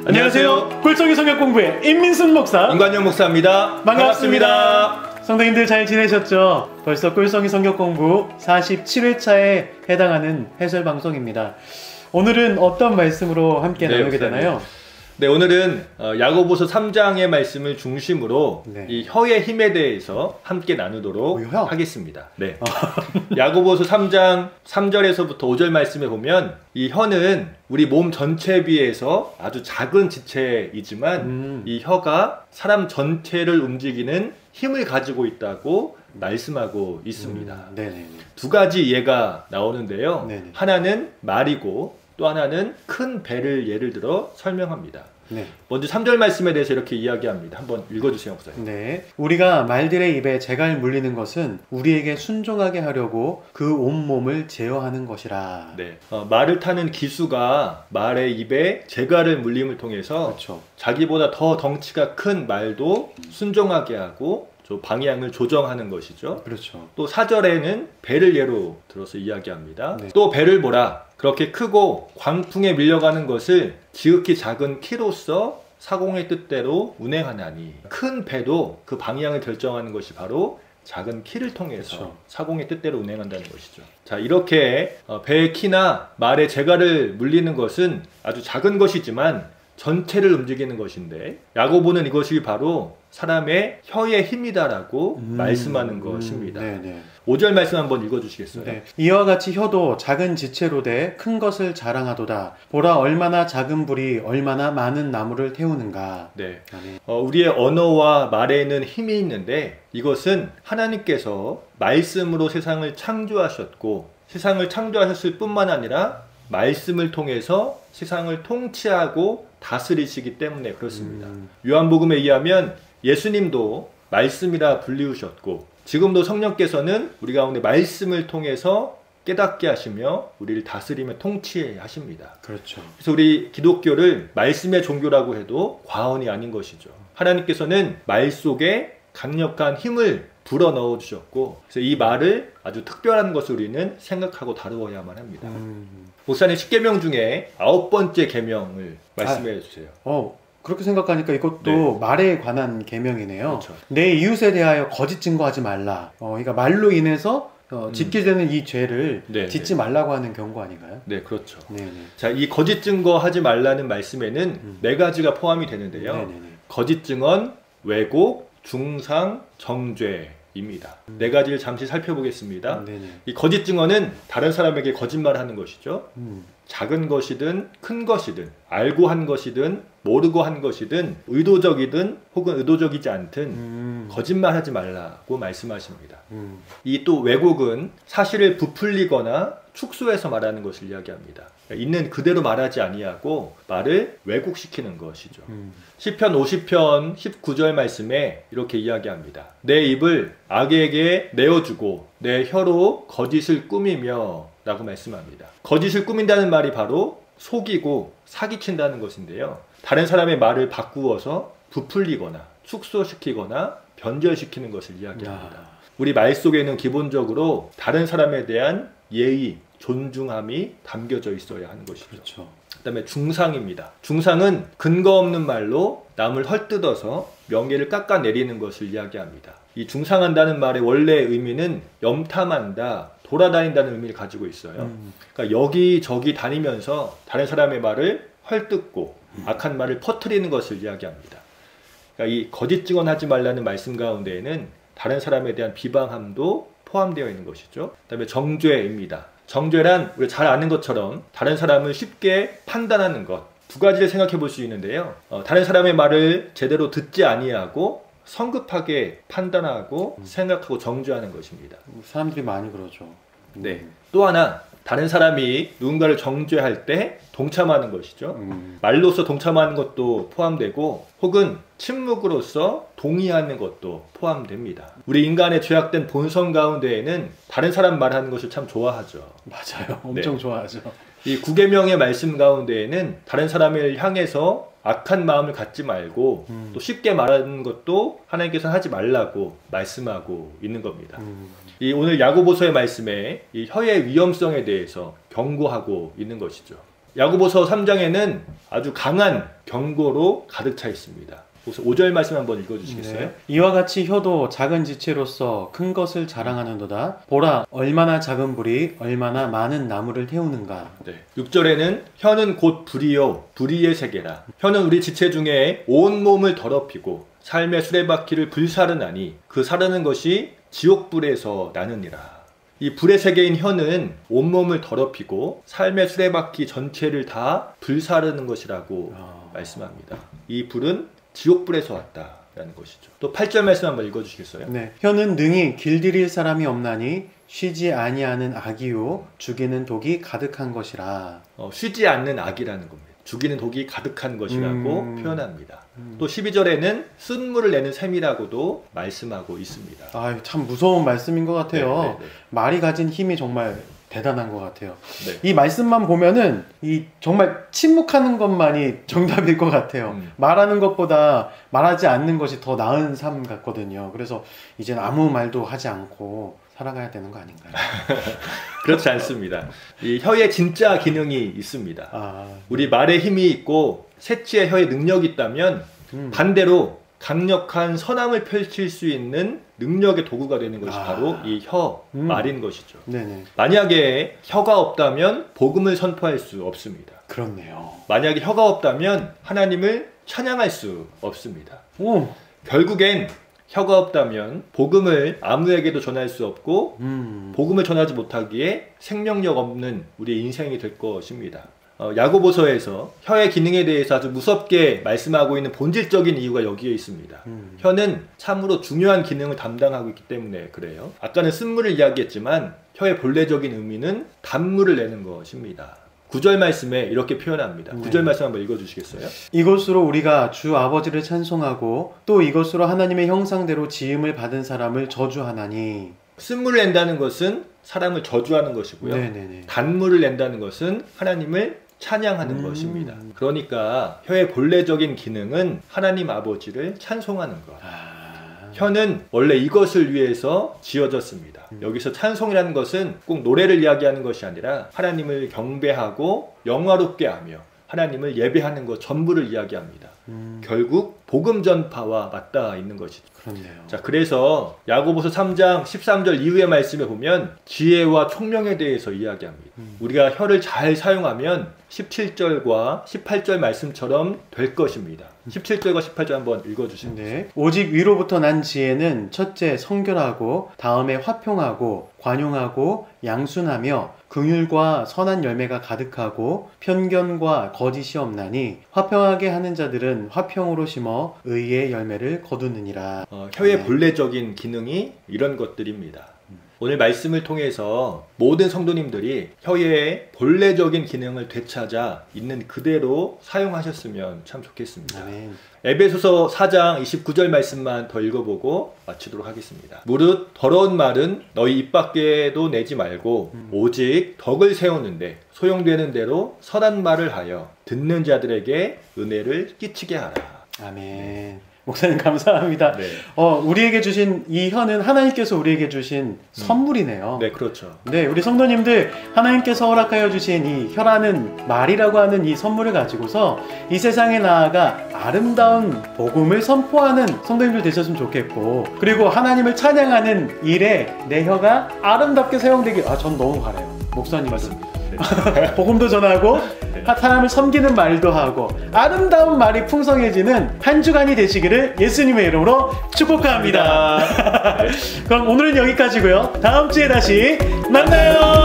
안녕하세요. 꿀송이 성역 공부의 임민순 목사 임관영 목사입니다. 반갑습니다. 성도님들 잘 지내셨죠? 벌써 꿀송이 성역 공부 47회차에 해당하는 해설 방송입니다. 오늘은 어떤 말씀으로 함께 나누게 되나요? 네, 오늘은 야고보서 3장의 말씀을 중심으로 이 혀의 힘에 대해서 함께 나누도록 하겠습니다. 네. 야고보서 3장 3절에서부터 5절 말씀에 보면 이 혀는 우리 몸 전체에 비해서 아주 작은 지체이지만 이 혀가 사람 전체를 움직이는 힘을 가지고 있다고 말씀하고 있습니다. 두 가지 예가 나오는데요. 하나는 말이고 또 하나는 큰 배를 예를 들어 설명합니다. 먼저 3절 말씀에 대해서 이렇게 이야기합니다. 한번 읽어주세요, 목사님. 네, 우리가 말들의 입에 재갈 물리는 것은 우리에게 순종하게 하려고 그 온몸을 제어하는 것이라. 네, 말을 타는 기수가 말의 입에 재갈을 물림을 통해서 자기보다 더 덩치가 큰 말도 순종하게 하고 방향을 조정하는 것이죠. 또 4절에는 배를 예로 들어서 이야기합니다. 또 배를 보라. 그렇게 크고 광풍에 밀려가는 것을 지극히 작은 키로서 사공의 뜻대로 운행하나니. 큰 배도 그 방향을 결정하는 것이 바로 작은 키를 통해서 사공의 뜻대로 운행한다는 것이죠. 자, 이렇게 배의 키나 말의 재갈을 물리는 것은 아주 작은 것이지만 전체를 움직이는 것인데 야고보는 이것이 바로 사람의 혀의 힘이다라고 말씀하는 것입니다. 5절 말씀 한번 읽어주시겠어요? 이와 같이 혀도 작은 지체로 돼 큰 것을 자랑하도다. 보라 얼마나 작은 불이 얼마나 많은 나무를 태우는가. 우리의 언어와 말에는 힘이 있는데 이것은 하나님께서 말씀으로 세상을 창조하셨고 세상을 창조하셨을 뿐만 아니라 말씀을 통해서 세상을 통치하고 다스리시기 때문에 그렇습니다. 요한복음에 의하면 예수님도 말씀이라 불리우셨고 지금도 성령께서는 우리 가운데 말씀을 통해서 깨닫게 하시며 우리를 다스리며 통치하십니다. 그래서 우리 기독교를 말씀의 종교라고 해도 과언이 아닌 것이죠. 하나님께서는 말 속에 강력한 힘을 불어넣어 주셨고 그래서 이 말을 아주 특별한 것을 우리는 생각하고 다루어야만 합니다. 목사님 10계명 중에 9번째 계명을 말씀해 주세요. 그렇게 생각하니까 이것도 말에 관한 계명이네요. 내 이웃에 대하여 거짓 증거하지 말라. 그러니까 말로 인해서 짓게 되는 이 죄를 짓지 말라고 하는 경고 아닌가요? 네, 그렇죠. 자, 이 거짓 증거하지 말라는 말씀에는 네 가지가 포함이 되는데요. 거짓 증언, 왜곡, 중상, 정죄입니다. 네 가지를 잠시 살펴보겠습니다. 이 거짓 증언은 다른 사람에게 거짓말하는 것이죠. 작은 것이든 큰 것이든 알고 한 것이든 모르고 한 것이든 의도적이든 혹은 의도적이지 않든 거짓말하지 말라고 말씀하십니다. 이 또 왜곡은 사실을 부풀리거나 축소해서 말하는 것을 이야기합니다. 있는 그대로 말하지 아니하고 말을 왜곡시키는 것이죠. 시편 50편 19절 말씀에 이렇게 이야기합니다. 내 입을 악에게 내어주고 내 혀로 거짓을 꾸미며 라고 말씀합니다. 거짓을 꾸민다는 말이 바로 속이고 사기친다는 것인데요. 다른 사람의 말을 바꾸어서 부풀리거나 축소시키거나 변절시키는 것을 이야기합니다. 우리 말 속에는 기본적으로 다른 사람에 대한 예의, 존중함이 담겨져 있어야 하는 것이죠. 그다음에 중상입니다. 중상은 근거 없는 말로 남을 헐뜯어서 명예를 깎아내리는 것을 이야기합니다. 이 중상한다는 말의 원래 의미는 염탐한다, 돌아다닌다는 의미를 가지고 있어요. 그러니까 여기저기 다니면서 다른 사람의 말을 헐뜯고 악한 말을 퍼뜨리는 것을 이야기합니다. 그러니까 이 거짓 증언하지 말라는 말씀 가운데에는 다른 사람에 대한 비방함도 포함되어 있는 것이죠. 그다음에 정죄입니다. 정죄란 우리가 잘 아는 것처럼 다른 사람을 쉽게 판단하는 것. 두 가지를 생각해 볼 수 있는데요. 다른 사람의 말을 제대로 듣지 아니하고 성급하게 판단하고 생각하고 정죄하는 것입니다. 사람들이 많이 그러죠. 또 하나 다른 사람이 누군가를 정죄할 때 동참하는 것이죠. 말로서 동참하는 것도 포함되고 혹은 침묵으로서 동의하는 것도 포함됩니다. 우리 인간의 죄악된 본성 가운데에는 다른 사람 말하는 것을 참 좋아하죠. 맞아요. 엄청 좋아하죠. 이 9계명의 말씀 가운데에는 다른 사람을 향해서 악한 마음을 갖지 말고 또 쉽게 말하는 것도 하나님께서는 하지 말라고 말씀하고 있는 겁니다. 이 오늘 야고보서의 말씀에 이 혀의 위험성에 대해서 경고하고 있는 것이죠. 야고보서 3장에는 아주 강한 경고로 가득 차 있습니다. 그래서 5절 말씀 한번 읽어주시겠어요? 네. 이와 같이 혀도 작은 지체로서 큰 것을 자랑하는도다. 보라, 얼마나 작은 불이 얼마나 많은 나무를 태우는가. 네. 6절에는 혀는 곧 불이요 불의의 세계라. 혀는 우리 지체 중에 온몸을 더럽히고 삶의 수레바퀴를 불사르나니 그 사르는 것이 지옥불에서 나느니라. 이 불의 세계인 혀는 온몸을 더럽히고 삶의 수레바퀴 전체를 다 불사르는 것이라고 말씀합니다. 이 불은 지옥불에서 왔다라는 것이죠. 또 8절 말씀 한번 읽어주시겠어요? 네. 혀는 능히 길들일 사람이 없나니 쉬지 아니하는 악이요 죽이는 독이 가득한 것이라. 쉬지 않는 악이라는 겁니다. 죽이는 독이 가득한 것이라고 표현합니다. 또 12절에는 쓴물을 내는 샘이라고도 말씀하고 있습니다. 아, 참 무서운 말씀인 것 같아요. 네. 말이 가진 힘이 정말 대단한 것 같아요. 네. 이 말씀만 보면은 이 정말 침묵하는 것만이 정답일 것 같아요. 말하는 것보다 말하지 않는 것이 더 나은 삶 같거든요. 그래서 이제는 아무 말도 하지 않고 살아가야 되는 거 아닌가요? 그렇지 않습니다. 이 혀에 진짜 기능이 있습니다. 우리 말에 힘이 있고 새치의 혀에 능력이 있다면 반대로 강력한 선함을 펼칠 수 있는 능력의 도구가 되는 것이 바로 이 혀, 말인 것이죠. 네네. 만약에 혀가 없다면 복음을 선포할 수 없습니다. 그렇네요. 만약에 혀가 없다면 하나님을 찬양할 수 없습니다. 결국엔 혀가 없다면 복음을 아무에게도 전할 수 없고 복음을 전하지 못하기에 생명력 없는 우리의 인생이 될 것입니다. 야고보서에서 혀의 기능에 대해서 아주 무섭게 말씀하고 있는 본질적인 이유가 여기에 있습니다. 혀는 참으로 중요한 기능을 담당하고 있기 때문에 그래요. 아까는 쓴물을 이야기했지만 혀의 본래적인 의미는 단물을 내는 것입니다. 9절 말씀에 이렇게 표현합니다. 9절 말씀 한번 읽어주시겠어요? 이것으로 우리가 주 아버지를 찬송하고 또 이것으로 하나님의 형상대로 지음을 받은 사람을 저주하나니. 쓴물을 낸다는 것은 사람을 저주하는 것이고요. 네네네. 단물을 낸다는 것은 하나님을 찬양하는 것입니다. 그러니까 혀의 본래적인 기능은 하나님 아버지를 찬송하는 것. 혀는 원래 이것을 위해서 지어졌습니다. 여기서 찬송이라는 것은 꼭 노래를 이야기하는 것이 아니라 하나님을 경배하고 영화롭게 하며 하나님을 예배하는 것 전부를 이야기합니다. 결국 복음 전파와 맞닿아 있는 것이죠. 그렇네요. 자, 그래서 야고보서 3장 13절 이후의 말씀에 보면 지혜와 총명에 대해서 이야기합니다. 우리가 혀를 잘 사용하면 17절과 18절 말씀처럼 될 것입니다. 17절과 18절 한번 읽어주시죠. 네. 오직 위로부터 난 지혜는 첫째 성결하고 다음에 화평하고 관용하고 양순하며 긍휼과 선한 열매가 가득하고 편견과 거짓이 없나니 화평하게 하는 자들은 화평으로 심어 의의 열매를 거두느니라. 혀의 본래적인 기능이 이런 것들입니다. 오늘 말씀을 통해서 모든 성도님들이 혀의 본래적인 기능을 되찾아 있는 그대로 사용하셨으면 참 좋겠습니다. 아멘. 에베소서 4장 29절 말씀만 더 읽어보고 마치도록 하겠습니다. 무릇 더러운 말은 너희 입 밖에도 내지 말고 오직 덕을 세우는데 소용되는 대로 선한 말을 하여 듣는 자들에게 은혜를 끼치게 하라. 아멘. 목사님 감사합니다. 네. 우리에게 주신 이 혀는 하나님께서 우리에게 주신 선물이네요. 네, 그렇죠. 네, 우리 성도님들 하나님께서 허락하여 주신 이 혀라는 말이라고 하는 이 선물을 가지고서 이 세상에 나아가 아름다운 복음을 선포하는 성도님들 되셨으면 좋겠고, 그리고 하나님을 찬양하는 일에 내 혀가 아름답게 사용되기, 전 너무 바라요. 목사님 맞습니다. 복음도 전하고 사람을 섬기는 말도 하고 아름다운 말이 풍성해지는 한 주간이 되시기를 예수님의 이름으로 축복합니다. 그럼 오늘은 여기까지고요. 다음 주에 다시 만나요.